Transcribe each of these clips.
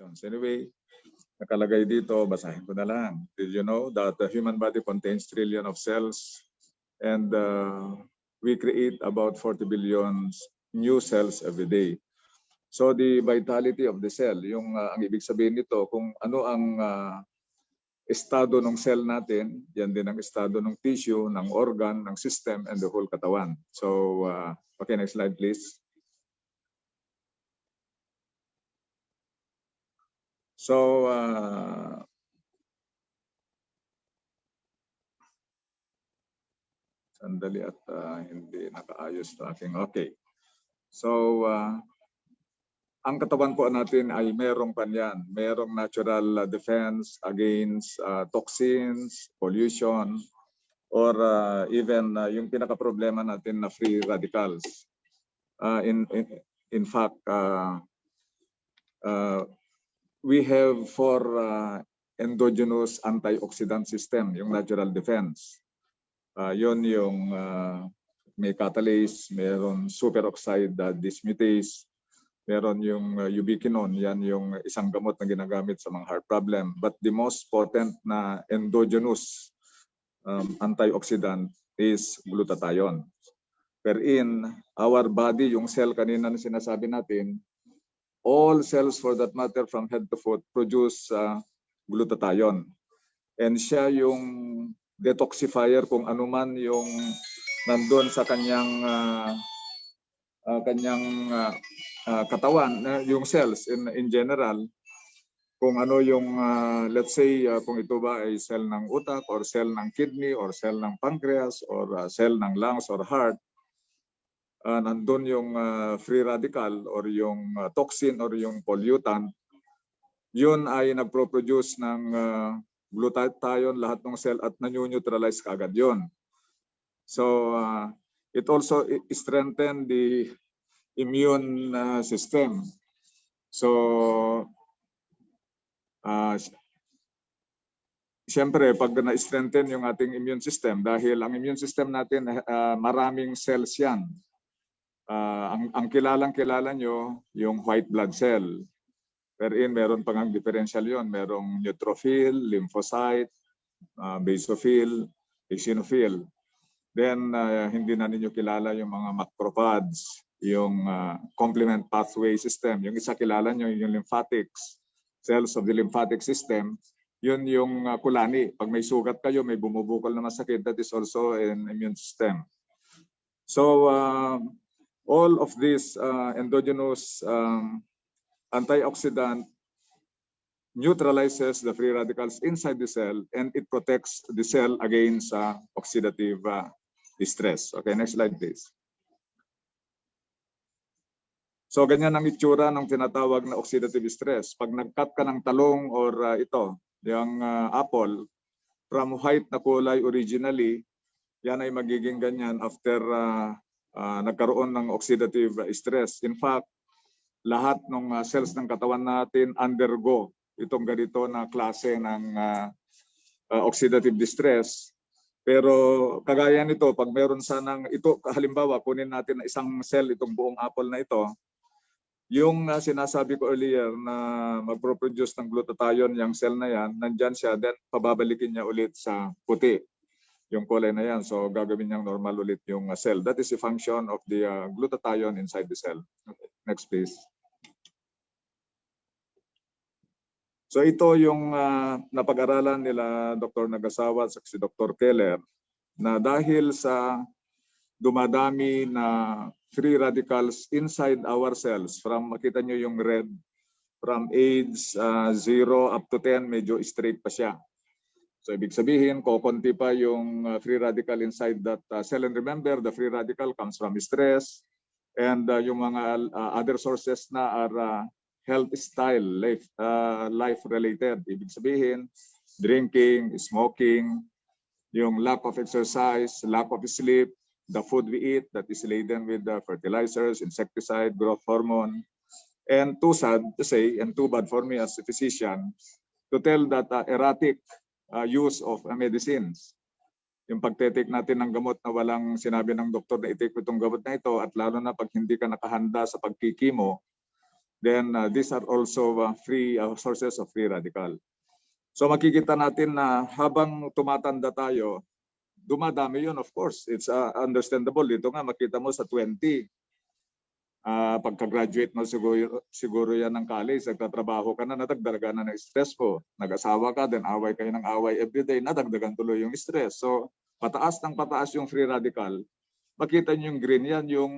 questions. Anyway, nakalagay dito, basahin ko na lang. Did you know that the human body contains trillion of cells and we create about 40 billion new cells every day. So the vitality of the cell, yung ang ibig sabihin nito kung ano ang estado ng cell natin, yan din ang estado ng tissue, ng organ, ng system, and the whole katawan. So, okay, next slide please. So, sandali at hindi nakaayos sa aking. Okay. So, ang katawan po natin ay merong kanyan. Merong natural defense against toxins, pollution, or even yung pinaka-problema natin na free radicals. In fact, we have for endogenous antioxidant system, yung natural defense. Yun yung may catalase, meron superoxide dismutase, meron yung ubiquinone, yan yung isang gamot na ginagamit sa mga heart problem. But the most potent na endogenous antioxidant is glutathione. Wherein our body, yung cell kanina na sinasabi natin, all cells for that matter from head to foot produce glutathione. And siya yung detoxifier kung ano man yung nandun sa kanyang katawan, yung cells in general, kung ano yung let's say kung ito ba ay cell ng utak or cell ng kidney or cell ng pancreas or cell ng lungs or heart, nandun yung free radical or yung toxin or yung pollutant, yun ay nagpro-produce ng glutathione lahat ng cell at nanyu-neutralize kaagad yun. So it also strengthen the immune system. So, siyempre, pag na-strengthen yung ating immune system, dahil ang immune system natin, maraming cells yan. Ang kilalang-kilala nyo, yung white blood cell. Wherein meron pang ang differential yon, merong neutrophil, lymphocyte, basophil, eosinophil. Then, hindi na ninyo kilala yung mga macrophages, yung complement pathway system. Yung isa kilala nyo, yung lymphatics, cells of the lymphatic system. Yun yung kulani. Pag may sugat kayo, may bumubukol na masakit, that is also an immune system. So, all of this endogenous antioxidant neutralizes the free radicals inside the cell and it protects the cell against oxidative distress. Okay, next slide please. So ganyan ang itsura ng tinatawag na oxidative stress. Pag nag-cut ka ng talong or ito, yung apple, from white na kulay originally, yan ay magiging ganyan after nagkaroon ng oxidative stress. In fact, lahat ng cells ng katawan natin undergo itong ganito na klase ng oxidative distress. Pero kagaya nito, pag meron sanang ito, halimbawa, kunin natin na isang cell itong buong apple na ito, yung sinasabi ko earlier na magproproduce ng glutathione yung cell na yan, nandyan siya, then pababalikin niya ulit sa puti, yung kulay na yan. So gagawin niyang normal ulit yung cell. That is the function of the glutathione inside the cell. Okay. Next please. So ito yung napag-aralan nila Dr. Nagasawa at si Dr. Keller na dahil sa dumadami na free radicals inside our cells, from makita nyo yung red, from age 0 up to 10, medyo straight pa siya. So ibig sabihin, kokonti pa yung free radical inside that cell. And remember, the free radical comes from stress and yung mga other sources na are health style, life related. Ibig sabihin, drinking, smoking, yung lack of exercise, lack of sleep, the food we eat that is laden with fertilizers, insecticide, growth hormone, and too sad to say, and too bad for me as a physician, to tell that erratic use of medicines. Yung pagte-take natin ng gamot na walang sinabi ng doktor na i-take itong gamot na ito, at lalo na pag hindi ka nakahanda sa pagkikimo, then these are also free sources of free radical. So makikita natin na habang tumatanda tayo, dumadami yun, of course. It's understandable. Dito nga, makita mo sa 20, pagka-graduate mo siguro yan ng college, nagtatrabaho ka na, nadagdagan na ng stress mo. Nag-asawa ka, then away kayo ng away everyday, nadagdagan tuloy yung stress. So pataas ng pataas yung free radical. Makita nyo yung green, yan yung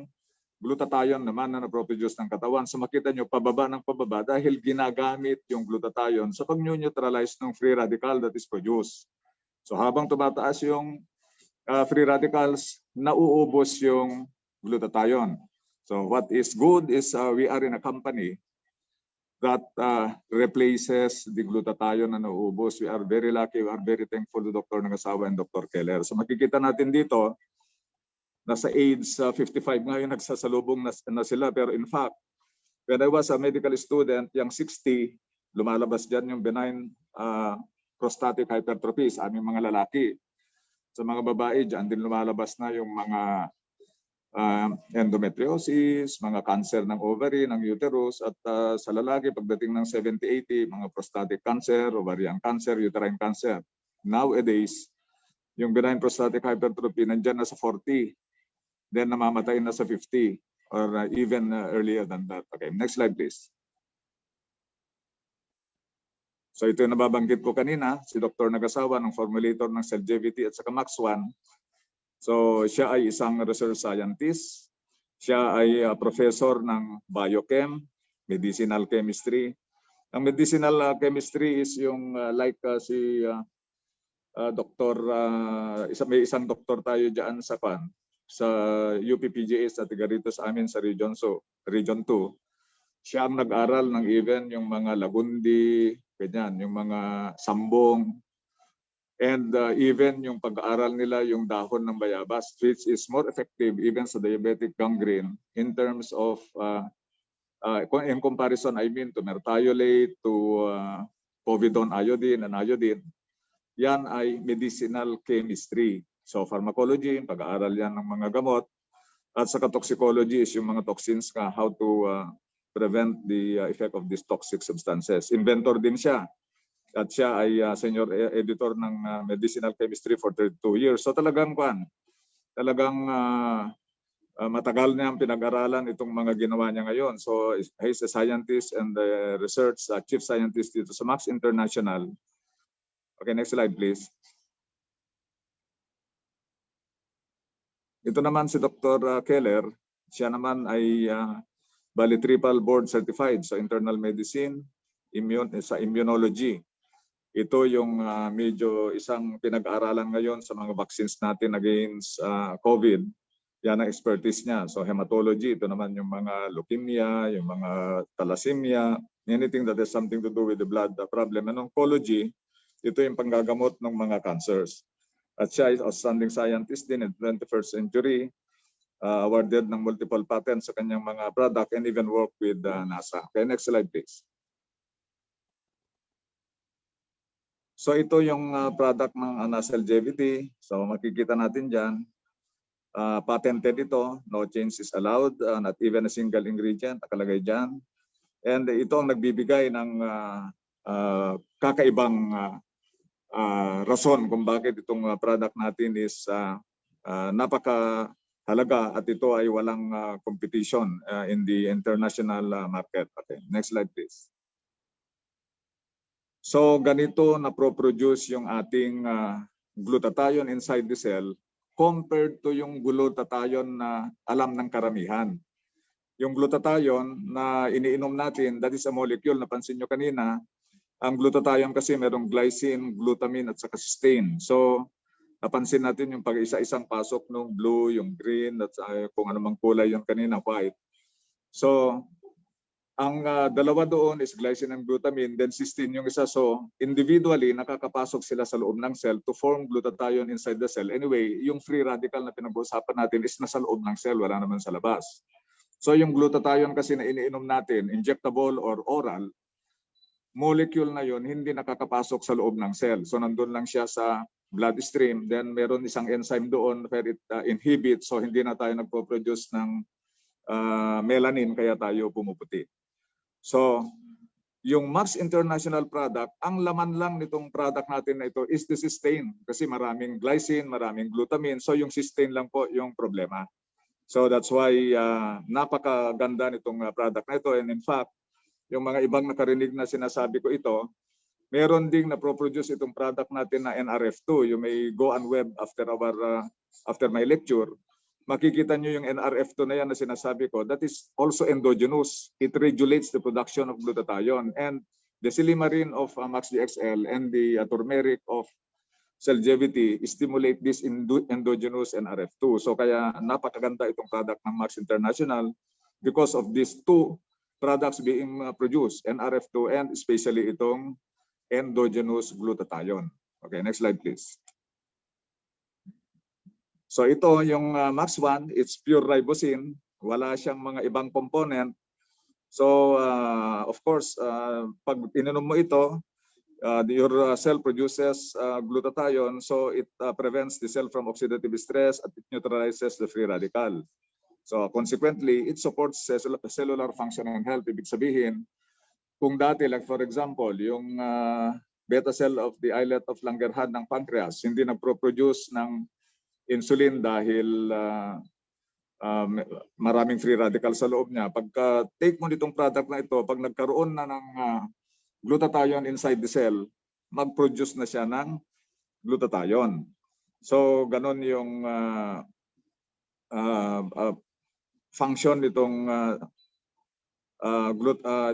glutathione naman na naproduce ng katawan. So makita nyo pababa ng pababa dahil ginagamit yung glutathione sa pag-neutralize ng free radical that is produced. So habang tumataas yung free radicals, nauubos yung glutathione. So what is good is we are in a company that replaces the glutathione na nauubos. We are very lucky, we are very thankful to Dr. Nagasawa and Dr. Keller. So makikita natin dito, nasa age 55 ngayon nagsasalubong na sila. Pero in fact, when I was a medical student, yung 60, lumalabas dyan yung benign prostatic hypertrophy sa aming mga lalaki. Sa mga babae, dyan din lumalabas na yung mga endometriosis, mga cancer ng ovary, ng uterus, at sa lalaki, pagdating ng 70-80, mga prostatic cancer, ovarian cancer, uterine cancer. Nowadays, yung benign prostatic hypertrophy nandyan na sa 40, then namamatay na sa 50, or even earlier than that. Okay, next slide please. So ito yung nababanggit ko kanina, si Dr. Nagasawa ng formulator ng Celgevity at saka Max1. So siya ay isang research scientist. Siya ay professor ng biochem, medicinal chemistry. Ang medicinal chemistry is yung si Dr. May isang doktor tayo diyan sa UPPGS at tiga rito sa amin sa Region 2. Siya ang nag-aral ng even yung mga lagundi, ganyan, yung mga sambong, and even yung pag-aaral nila yung dahon ng bayabas, which is more effective even sa diabetic gangrene in terms of, in comparison, I mean, to mertiolate, to povidone iodine and iodine. Yan ay medicinal chemistry. So pharmacology, pag-aaral yan ng mga gamot, at saka toxicology is yung mga toxins how to prevent the effect of these toxic substances. Inventor din siya. At siya ay senior editor ng medicinal chemistry for 32 years. So talagang matagal niya ang pinag-aralan itong mga ginawa niya ngayon. So he's a scientist and research chief scientist dito sa Max International. Okay, next slide please. Ito naman si Dr. Keller. Siya naman ay bali triple board certified sa internal medicine, sa immunology. Ito yung medyo isang pinag-aaralan ngayon sa mga vaccines natin against COVID. Yan ang expertise niya. So hematology, ito naman yung mga leukemia, yung mga thalassemia, anything that has something to do with the blood problem. And oncology, ito yung panggagamot ng mga cancers. At siya is outstanding scientist din in the 21st century, awarded ng multiple patents sa kanyang mga product and even work with NASA. Okay, next slide please. So ito yung product ng Celgevity. So makikita natin dyan. Patented ito. No change is allowed. Not even a single ingredient nakalagay dyan. And ito ang nagbibigay ng kakaibang rason kung bakit itong product natin is napakahalaga at ito ay walang competition in the international market. Okay, next slide please. So ganito na produce yung ating glutathione inside the cell compared to yung glutathione na alam ng karamihan. Yung glutathione na iniinom natin, that is a molecule, napansin nyo kanina, ang glutathione kasi merong glycine, glutamine at saka cysteine. So napansin natin yung pag-isa-isang pasok ng blue, yung green, at kung anumang kulay yung kanina, white. So ang dalawa doon is glycine and glutamine, then cysteine yung isa. So individually, nakakapasok sila sa loob ng cell to form glutathione inside the cell. Anyway, yung free radical na pinag-uusapan natin is nasa loob ng cell, wala naman sa labas. So yung glutathione kasi na iniinom natin, injectable or oral, molecule na yun hindi nakakapasok sa loob ng cell. So nandun lang siya sa bloodstream, then meron isang enzyme doon where it inhibits, so hindi na tayo nagpo-produce ng melanin, kaya tayo pumuputi. So, yung Max International product, ang laman lang nitong product natin na ito is the cysteine. Kasi maraming glycine, maraming glutamine. So yung cysteine lang po yung problema. So that's why napakaganda nitong product na ito. And in fact, yung mga ibang nakarinig na sinasabi ko ito, meron ding na-produce itong product natin na NRF2. You may go on web after my lecture. Makikita nyo yung NRF2 na yan na sinasabi ko, that is also endogenous. It regulates the production of glutathione. And the Silimarin of MaxGXL and the turmeric of Celgevity stimulate this endogenous NRF2. So kaya napakaganda itong product ng Max International because of these two products being produced, NRF2 and especially itong endogenous glutathione. Okay, next slide please. So ito yung Max1, it's pure ribosine, wala siyang mga ibang component. So of course, pag ininom mo ito, your cell produces glutathione, so it prevents the cell from oxidative stress at it neutralizes the free radical. So consequently, it supports cellular function and health. Ibig sabihin, kung dati like for example, yung beta cell of the islet of Langerhans ng pancreas, hindi nagpro-produce ng insulin dahil maraming free radical sa loob niya. Pagka take mo nitong product na ito, pag nagkaroon na ng glutathione inside the cell, mag-produce na siya ng glutathione. So ganon yung function nitong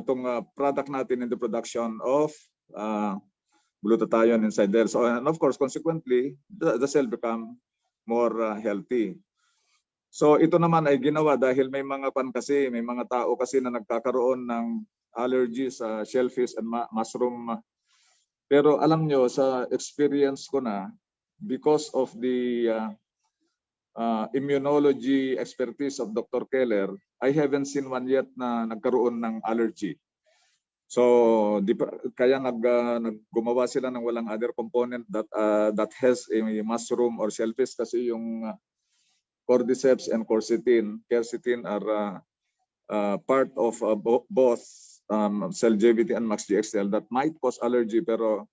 itong product natin in the production of glutathione inside there. So and of course, consequently, the cell become more healthy. So ito naman ay ginawa dahil may mga may mga tao kasi na nagkakaroon ng allergy sa shellfish and mushroom. Pero alam nyo, sa experience ko na, because of the immunology expertise of Dr. Keller, I haven't seen one yet na nagkaroon ng allergy. So kaya gumawa sila ng walang other component that has a mushroom or shellfish kasi yung cordyceps and quercetin are part of both Celgevity and MaxGXL that might cause allergy, pero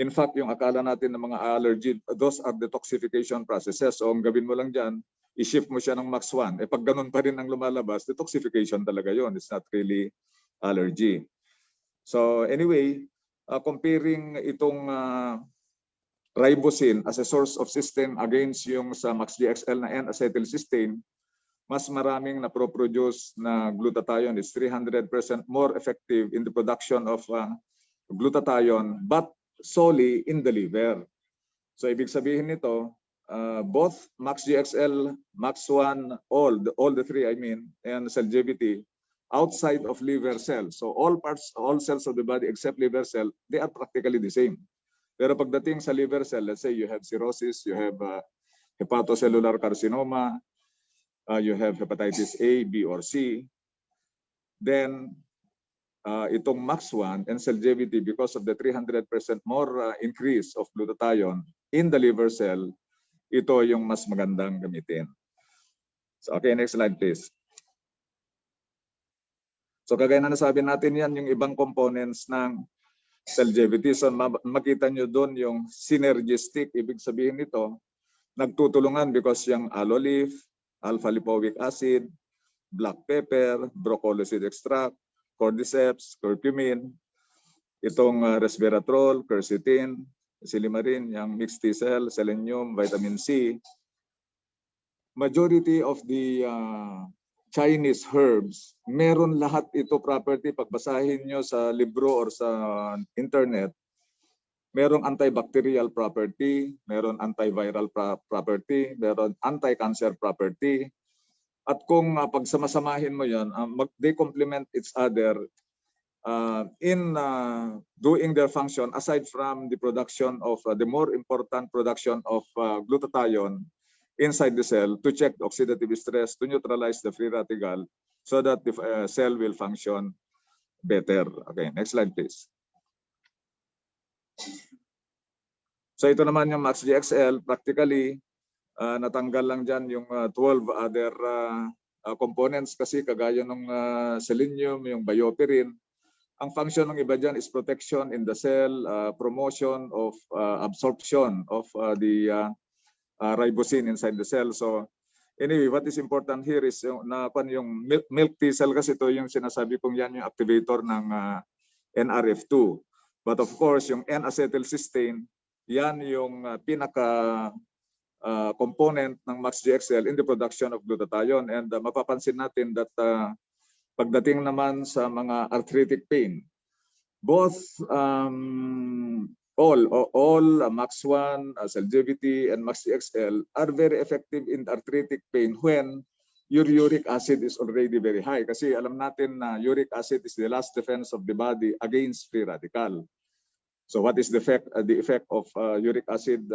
in fact yung akala natin ng mga allergy, those are detoxification processes. So ang gawin mo lang dyan, i-shift mo siya ng Max1. Pag ganun pa rin ang lumalabas, detoxification talaga yon. It's not really allergy. So anyway, comparing itong ribosine as a source of cysteine against yung sa MaxGXL na N-acetylcysteine, mas maraming na-produce na glutathione is 300% more effective in the production of glutathione, but solely in the liver. So ibig sabihin nito, both MaxGXL, Max1, all the three I mean, and Celgevity, outside of liver cells. So all cells of the body except liver cell, they are practically the same. Pero pagdating sa liver cell, let's say you have cirrhosis, you have hepatocellular carcinoma, you have hepatitis A, B, or C, then itong Max1 and Celgevity, because of the 300% more increase of glutathione in the liver cell, ito yung mas magandang gamitin. So, okay, next slide please. So kagaya na nasabi natin yan, yung ibang components ng Celgevity. So makita nyo doon yung synergistic, ibig sabihin nito, nagtutulungan because yung aloe leaf, alpha lipoic acid, black pepper, broccoli seed extract, cordyceps, curcumin, itong resveratrol, quercetin, silimarin, yung mixed T-cell, selenium, vitamin C. Majority of the Chinese herbs, meron lahat ito property. Pagbasahin nyo sa libro or sa internet, merong antibacterial property, meron antiviral property, meron anti-cancer property. At kung pagsamasamahin mo yan, they complement each other in doing their function aside from the production of the more important production of glutathione inside the cell to check the oxidative stress, to neutralize the free radical so that the cell will function better. Okay, next slide please. So ito naman yung MaxGXL, practically natanggal lang dyan yung 12 other components kasi kagaya ng selenium, yung bioperin. Ang function ng iba dyan is protection in the cell, promotion of absorption of the ribosine inside the cell. So anyway, what is important here is yung milk T cell, kasi ito yung sinasabi kong yan yung activator ng NRF2. But of course, yung N-acetylcysteine, yan yung pinaka component ng MAXGXL in the production of glutathione. And mapapansin natin that pagdating naman sa mga arthritic pain, both all MAX1, Seljavity, and MAXGXL are very effective in arthritic pain when your uric acid is already very high. Kasi alam natin na uric acid is the last defense of the body against free radical. So what is the effect of uric acid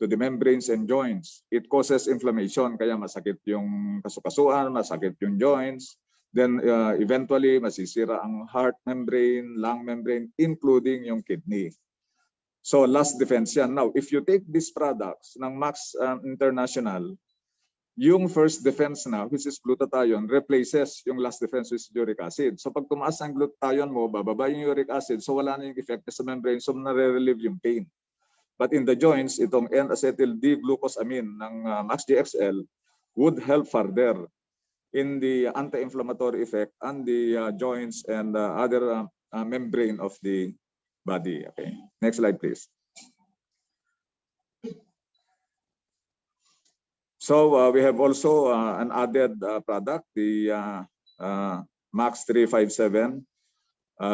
to the membranes and joints? It causes inflammation, kaya masakit yung kasukasuan, masakit yung joints. Then eventually masisira ang heart membrane, lung membrane, including yung kidney. So last defense yan. Now, if you take these products ng Max International, yung first defense na, which is glutathione, replaces yung last defense, which is uric acid. So pag tumaas ang glutathione mo, bababa yung uric acid, so wala na yung effect sa membrane, so nare-relieve yung pain. But in the joints, itong N-acetyl D-glucosamine ng MAXGXL would help further in the anti-inflammatory effect on the joints and other membrane of the body. Okay, next slide, please. So we have also an added product, the MAX 357.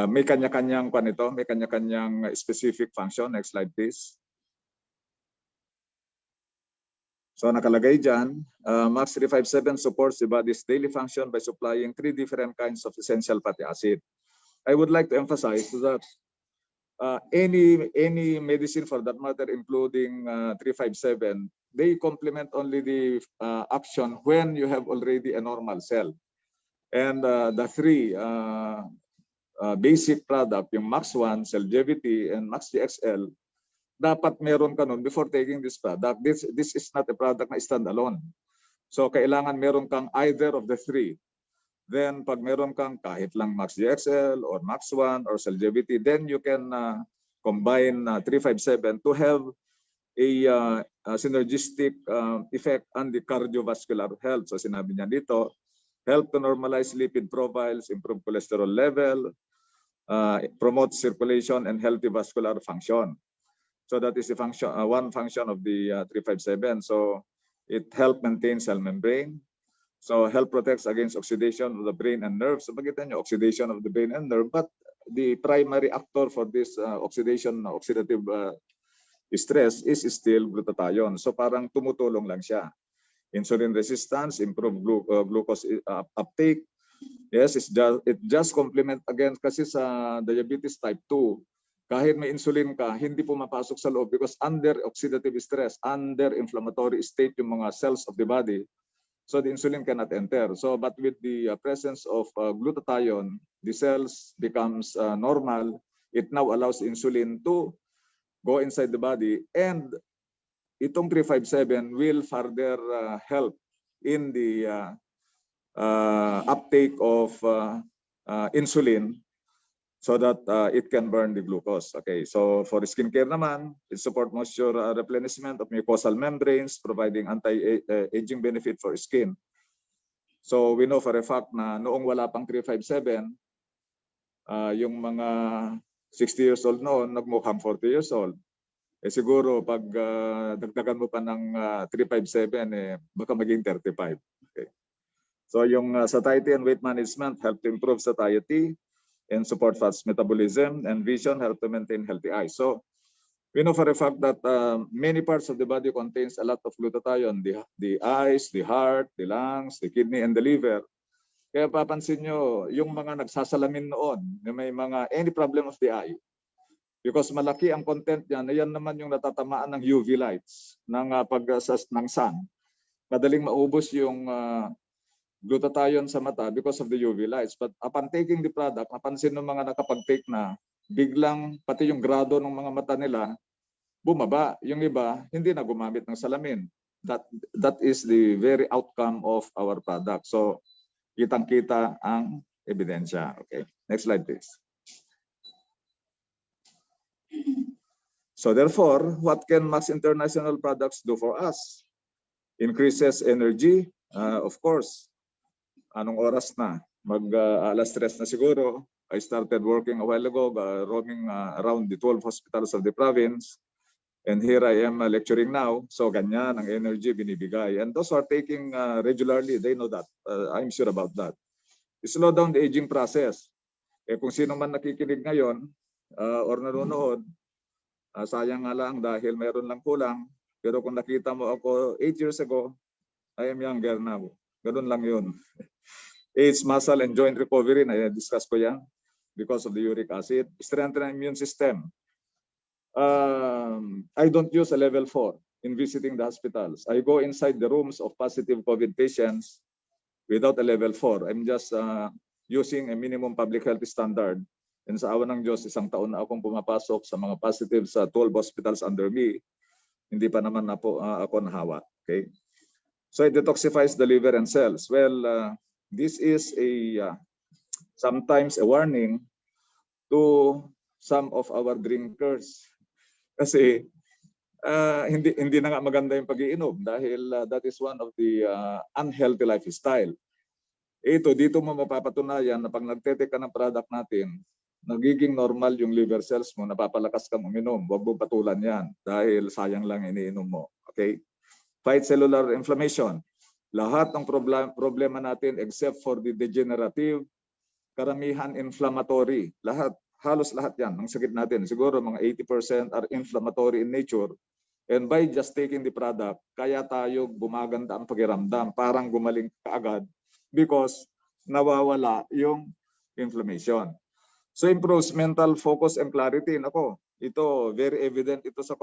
May kanya-kanyang panito, may kanya-kanyang specific function. Next slide, please. So nakalagay dyan, MAX 357 supports the body's daily function by supplying 3 different kinds of essential fatty acid. I would like to emphasize that any medicine for that matter, including 357, they complement only the action when you have already a normal cell. And the three basic product, yung MAX1, Seljavity, and MAXGXL, dapat meron ka nun before taking this product. This is not a product na stand-alone. So kailangan meron kang either of the three. Then pag meron kang kahit lang MAXGXL or MAX1 or Seljavity, then you can combine 357 to have a synergistic effect on the cardiovascular health. So sinabi niya dito, help to normalize lipid profiles, improve cholesterol level, promote circulation and healthy vascular function. So that is the function, one function of the 357. So it helps maintain cell membrane. So help protects against oxidation of the brain and nerves. So makita nyo, oxidation of the brain and nerve, but the primary actor for this oxidative stress is still glutathione. So parang tumutulong lang siya. Insulin resistance, improve glucose uptake. Yes, it just complement again kasi sa diabetes type 2. Kahit may insulin ka, hindi pumapasok sa loob because under oxidative stress, under inflammatory state yung mga cells of the body. So the insulin cannot enter. So, but with the presence of glutathione, the cells becomes normal. It now allows insulin to go inside the body, and itong 357 will further help in the uptake of insulin so that it can burn the glucose. Okay, so for skincare naman, it support moisture replenishment of mucosal membranes, providing anti-aging benefit for skin. So we know for a fact na noong wala pang 357, yung mga 60 years old noon, nagmukhang 40 years old. Eh siguro pag dagdagan mo pa ng 357, baka maging 35. Okay. So yung satiety and weight management help to improve satiety and support fat metabolism, and vision help to maintain healthy eyes. So we know for a fact that many parts of the body contains a lot of glutathione, the eyes, the heart, the lungs, the kidney, and the liver. Kaya papansin nyo, yung mga nagsasalamin noon, na may mga any problem of the eye, because malaki ang content yan, yan naman yung natatamaan ng UV lights ng ng sun. Madaling maubos yung glutathione sa mata because of the UV lights. But upon taking the product, napansin ng mga nakapag-take na, biglang pati yung grado ng mga mata nila bumaba. Yung iba, hindi na gumamit ng salamin. That is the very outcome of our product. So, kitang-kita ang ebidensya. Okay, next slide please. So therefore, what can Max International products do for us? Increases energy, of course. Anong oras na? Alas 3 na siguro. I started working a while ago, roaming around the 12 hospitals of the province. And here I am lecturing now. So ganyan ang energy binibigay. And those who are taking regularly, they know that. I'm sure about that. Slow down the aging process. Kung sino man nakikinig ngayon or nanonood, sayang nga lang dahil meron lang kulang. Pero kung nakita mo ako 8 years ago, I am younger now. Ganun lang yun. Age, muscle, and joint recovery, na-discuss ko yan because of the uric acid. Strengthen the immune system. I don't use a level 4 in visiting the hospitals. I go inside the rooms of positive COVID patients without a level 4. I'm just using a minimum public health standard. And sa awa ng Diyos, 1 taon na akong pumapasok sa mga positive sa 12 hospitals under me. Hindi pa naman ako nahawa. Okay? So it detoxifies the liver and cells. Well, this is sometimes a warning to some of our drinkers. Kasi hindi na nga maganda yung pag-iinom dahil that is one of the unhealthy lifestyle. Dito mo mapapatunayan na pag nagtete ka ng product natin, nagiging normal yung liver cells mo, napapalakas kang uminom. Huwag mo patulan yan dahil sayang lang iniinom mo. Okay? Fight cellular inflammation. Lahat ng problema natin except for the degenerative, karamihan inflammatory. Halos lahat yan ng sakit natin. Siguro mga 80% are inflammatory in nature. And by just taking the product, kaya tayo gumaganda ang pakiramdam. Parang gumaling kaagad because nawawala yung inflammation. So improves mental focus and clarity. Nako, ito very evident ito sa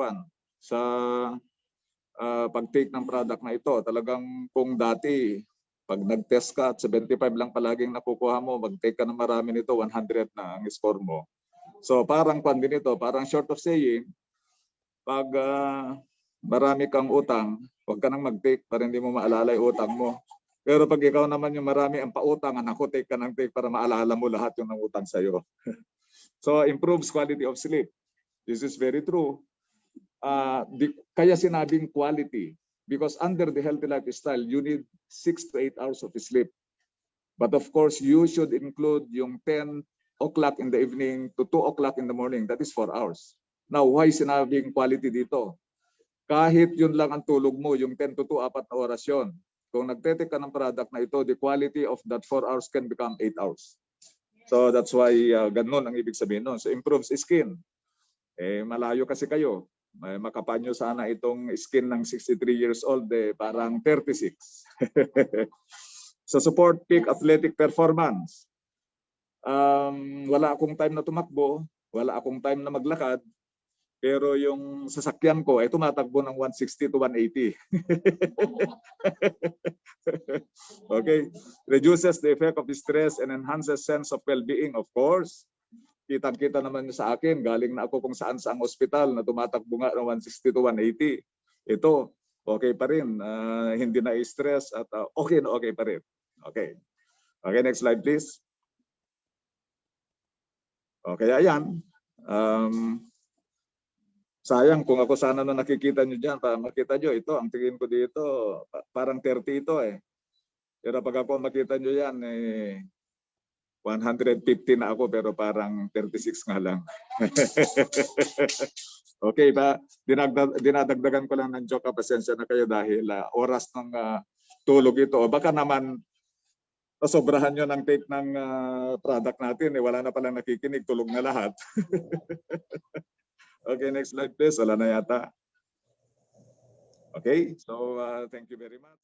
pag-take ng product na ito. Talagang kung dati, pag nag-test ka at 75 lang palaging nakukuha mo, mag-take ka ng marami nito, 100 na ang score mo. So parang din ito, parang short of saying, pag marami kang utang, huwag ka nang mag-take para hindi mo maalala yung utang mo. Pero pag ikaw naman yung marami ang pautang, naku, take ka ng take para maalala mo lahat yung nangutang sa'yo. So improves quality of sleep. This is very true. Kaya sinabing quality because under the healthy lifestyle, you need 6 to 8 hours of sleep. But of course, you should include yung 10 o'clock in the evening to 2 o'clock in the morning. That is 4 hours. Now, why sinabing quality dito? Kahit yun lang ang tulog mo, yung 10 to 2, 4 na oras yun. Kung nagtete ka ng product na ito, the quality of that 4 hours can become 8 hours. So that's why ganun ang ibig sabihin nun. So improves skin. Malayo kasi kayo. Makapanyo sana itong skin ng 63 years old, parang 36. So support peak athletic performance. Wala akong time na tumakbo, wala akong time na maglakad, pero yung sasakyan ko ay tumatakbo ng 160 to 180. Okay. Reduces the effect of stress and enhances sense of well-being, of course. Kitang-kita naman sa akin, galing na ako kung saan-saang ospital na tumatakbo nga ng 160 to 180. Ito, okay pa rin. Hindi na stress at okay na okay pa rin. Okay. Okay, next slide please. Okay, ayan. Sayang kung ako sana na nakikita nyo dyan, para makita nyo ito, ang tingin ko dito, parang 30 ito eh. Pero pag ako makita nyo yan, 150 na ako pero parang 36 nga lang. Okay ba? Dinadagdagan ko lang ng joke, pasensya na kayo dahil oras ng tulog ito. O baka naman sobrahan nyo ng take ng product natin. Wala na palang nakikinig, tulog na lahat. Okay, next slide please. Wala na yata. Okay, so thank you very much.